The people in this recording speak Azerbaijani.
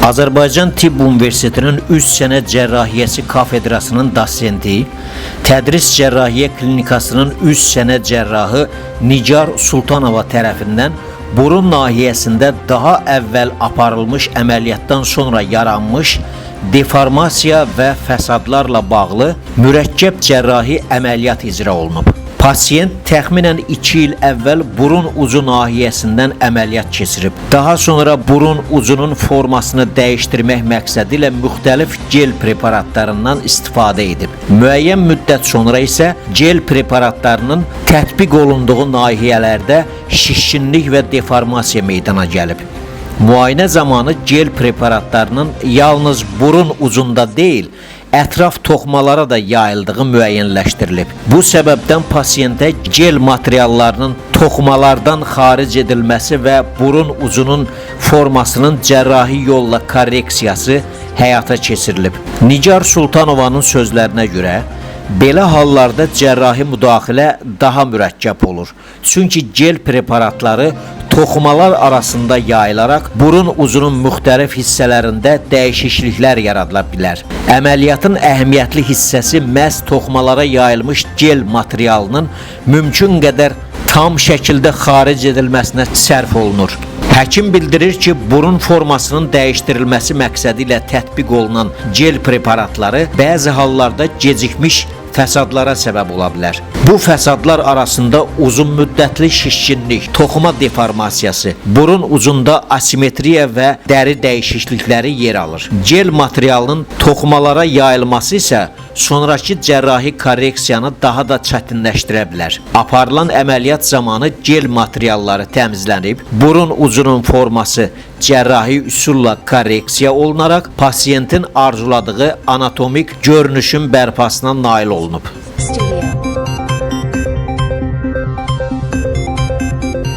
Azərbaycan Tibb Universitetinin üst sənə cərrahiyyəsi kafedrasının dosenti, Tədris Cərrahiyyə Klinikasının üst sənə cərrahı Nigar Sultanova tərəfindən burun nahiyəsində daha əvvəl aparılmış əməliyyatdan sonra yaranmış deformasiya və fəsadlarla bağlı mürəkkəb cərrahi əməliyyat icra olunub. Pasiyent təxminən 2 il əvvəl burun ucu nahiyəsindən əməliyyat keçirib. Daha sonra burun ucunun formasını dəyişdirmək məqsədi ilə müxtəlif gel preparatlarından istifadə edib. Müəyyən müddət sonra isə gel preparatlarının tətbiq olunduğu nahiyələrdə şişkinlik və deformasiya meydana gəlib. Müayinə zamanı gel preparatlarının yalnız burun ucunda deyil, ətraf toxmalara da yayıldığı müəyyənləşdirilib. Bu səbəbdən pasiyentə gel materiallarının toxmalardan xaric edilməsi və burun ucunun formasının cərrahi yolla korreksiyası həyata keçirilib. Nigar Sultanovanın sözlərinə görə, belə hallarda cərrahi müdaxilə daha mürəkkəb olur. Çünki gel preparatları toxumalar arasında yayılaraq burun ucunun müxtəlif hissələrində dəyişikliklər yaradıla bilər. Əməliyyatın əhəmiyyətli hissəsi məhz toxumalara yayılmış gel materialının mümkün qədər tam şəkildə xaric edilməsinə sərf olunur. Həkim bildirir ki, burun formasının dəyişdirilməsi məqsədi ilə tətbiq olunan gel preparatları bəzi hallarda gecikmiş fəsadlara səbəb ola bilər. Bu fəsadlar arasında uzun müddətli şişkinlik, toxuma deformasiyası, burun ucunda asimetriya və dəri dəyişiklikləri yer alır. Gel materialının toxumalara yayılması isə sonraki cərrahi korreksiyanı daha da çətinləşdirə bilər. Aparılan əməliyyat zamanı gel materialları təmizlənib, burun ucunun forması cərrahi üsulla korreksiya olunaraq pasiyentin arzuladığı anatomik görünüşün bərpasına nail olunub.